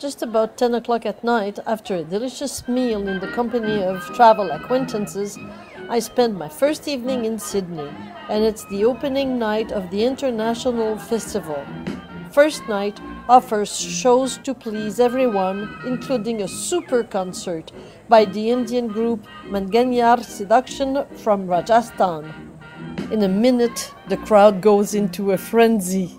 just about 10 o'clock at night, after a delicious meal in the company of travel acquaintances, I spent my first evening in Sydney, and it's the opening night of the International Festival. First night offers shows to please everyone, including a super concert by the Indian group Manganyar Seduction from Rajasthan. In a minute, the crowd goes into a frenzy.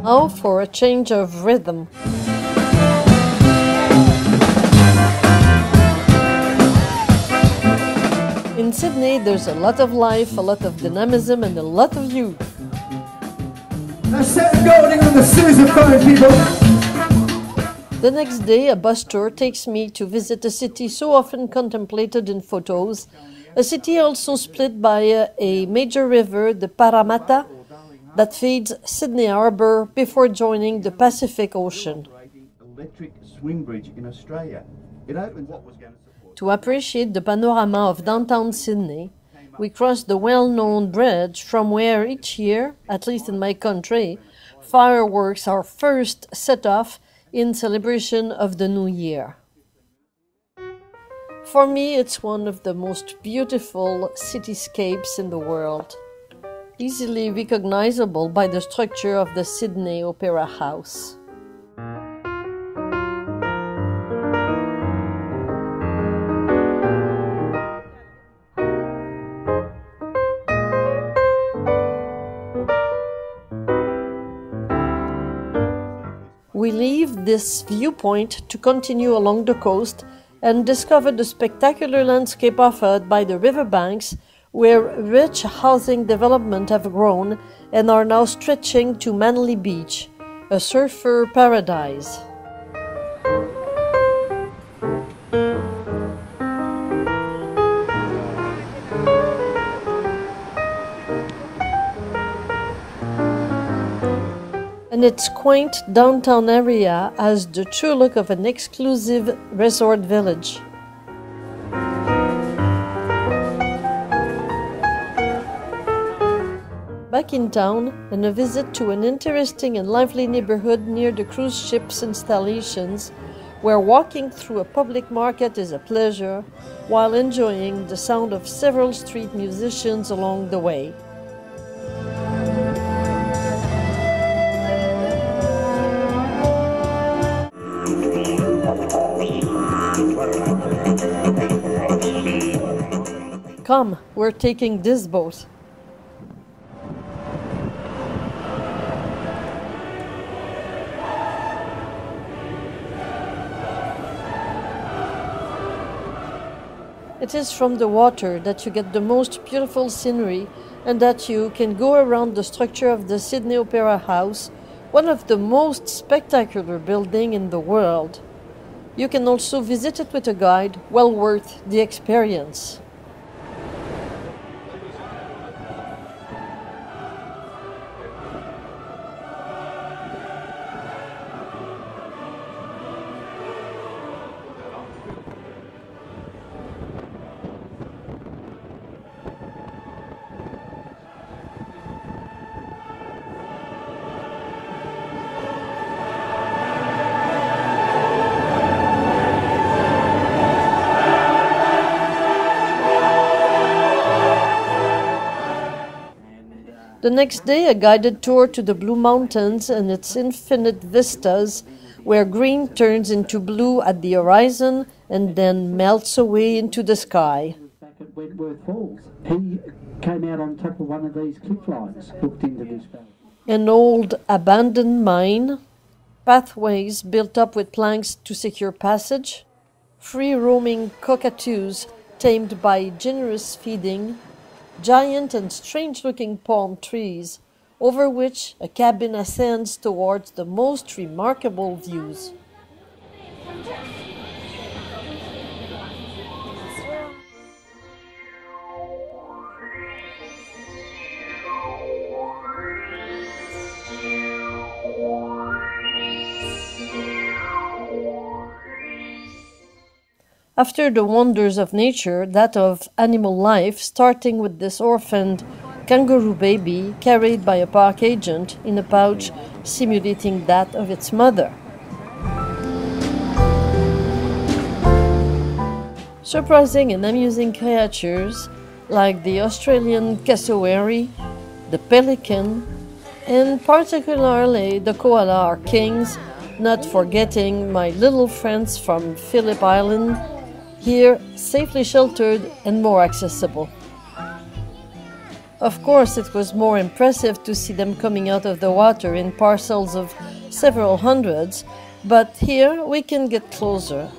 Now for a change of rhythm. In Sydney, there's a lot of life, a lot of dynamism, and a lot of youth. Now set the building on the sousaphone, people. The next day, a bus tour takes me to visit a city so often contemplated in photos, a city also split by a major river, the Parramatta, that feeds Sydney Harbour before joining the Pacific Ocean. Electric swing bridge in Australia. It opens what was going to support. To appreciate the panorama of downtown Sydney, we crossed the well-known bridge from where each year, at least in my country, fireworks are first set off in celebration of the New Year. For me, it's one of the most beautiful cityscapes in the world, easily recognizable by the structure of the Sydney Opera House. We leave this viewpoint to continue along the coast and discover the spectacular landscape offered by the riverbanks, where rich housing development have grown and are now stretching to Manly Beach, a surfer paradise. And its quaint downtown area has the true look of an exclusive resort village. Back in town, and a visit to an interesting and lively neighborhood near the cruise ship's installations, where walking through a public market is a pleasure, while enjoying the sound of several street musicians along the way. Come, we're taking this boat. It is from the water that you get the most beautiful scenery and that you can go around the structure of the Sydney Opera House, one of the most spectacular buildings in the world. You can also visit it with a guide, well worth the experience. The next day, a guided tour to the Blue Mountains and its infinite vistas, where green turns into blue at the horizon and then melts away into the sky. Back at Wentworth Falls, he came out on top of one of these cliff lines, looked into this valley. An old abandoned mine, pathways built up with planks to secure passage, free-roaming cockatoos tamed by generous feeding, giant and strange-looking palm trees, over which a cabin ascends towards the most remarkable views. After the wonders of nature, that of animal life, starting with this orphaned kangaroo baby carried by a park agent in a pouch simulating that of its mother. Surprising and amusing creatures like the Australian cassowary, the pelican, and particularly the koala are kings, not forgetting my little friends from Phillip Island, here safely sheltered and more accessible. Of course, it was more impressive to see them coming out of the water in parcels of several hundreds, but here we can get closer.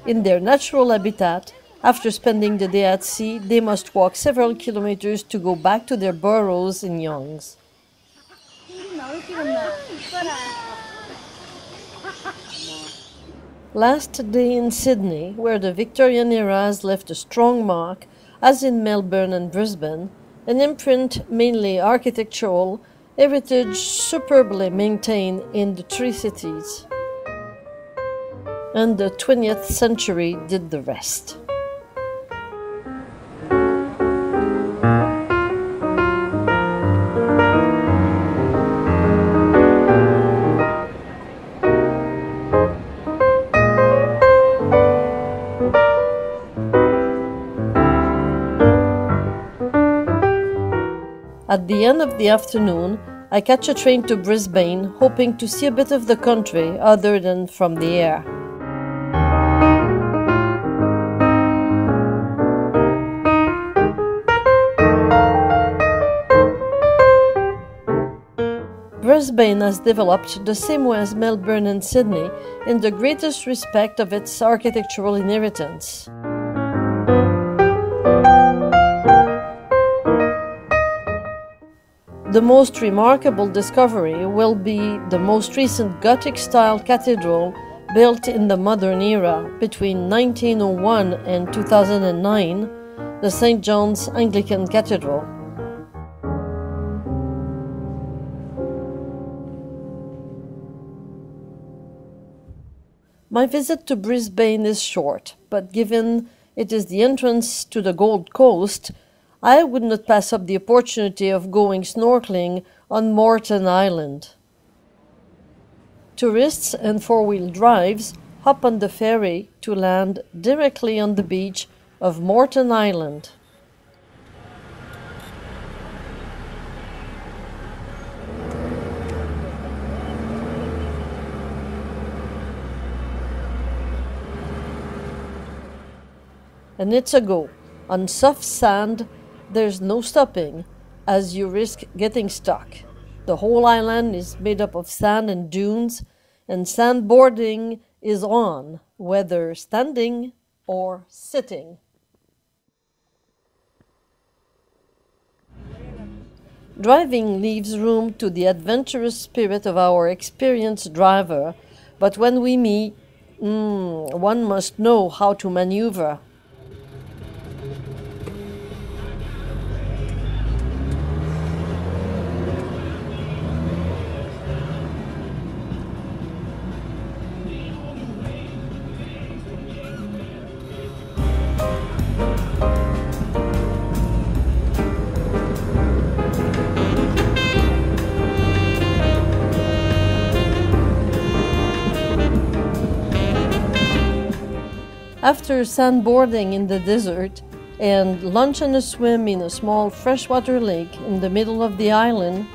In their natural habitat, after spending the day at sea, they must walk several kilometers to go back to their burrows in Youngs. Last day in Sydney, where the Victorian era has left a strong mark, as in Melbourne and Brisbane, an imprint mainly architectural, heritage superbly maintained in the three cities. And the 20th century did the rest. At the end of the afternoon, I catch a train to Brisbane, hoping to see a bit of the country other than from the air. Brisbane has developed the same way as Melbourne and Sydney in the greatest respect of its architectural inheritance. The most remarkable discovery will be the most recent Gothic-style cathedral built in the modern era between 1901 and 2009, the St. John's Anglican Cathedral. My visit to Brisbane is short, but given it is the entrance to the Gold Coast, I would not pass up the opportunity of going snorkeling on Moreton Island. Tourists and four-wheel drives hop on the ferry to land directly on the beach of Moreton Island. And it's a go. On soft sand, there's no stopping, as you risk getting stuck. The whole island is made up of sand and dunes, and sandboarding is on, whether standing or sitting. Driving leaves room to the adventurous spirit of our experienced driver, but when we meet, one must know how to maneuver. After sandboarding in the desert, and lunch and a swim in a small freshwater lake in the middle of the island,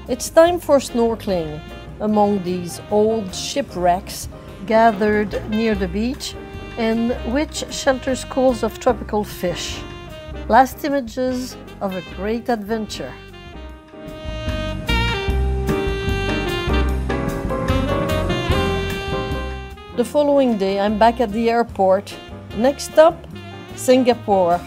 it's time for snorkeling among these old shipwrecks gathered near the beach and which shelter schools of tropical fish. Last images of a great adventure. The following day, I'm back at the airport. Next stop, Singapore.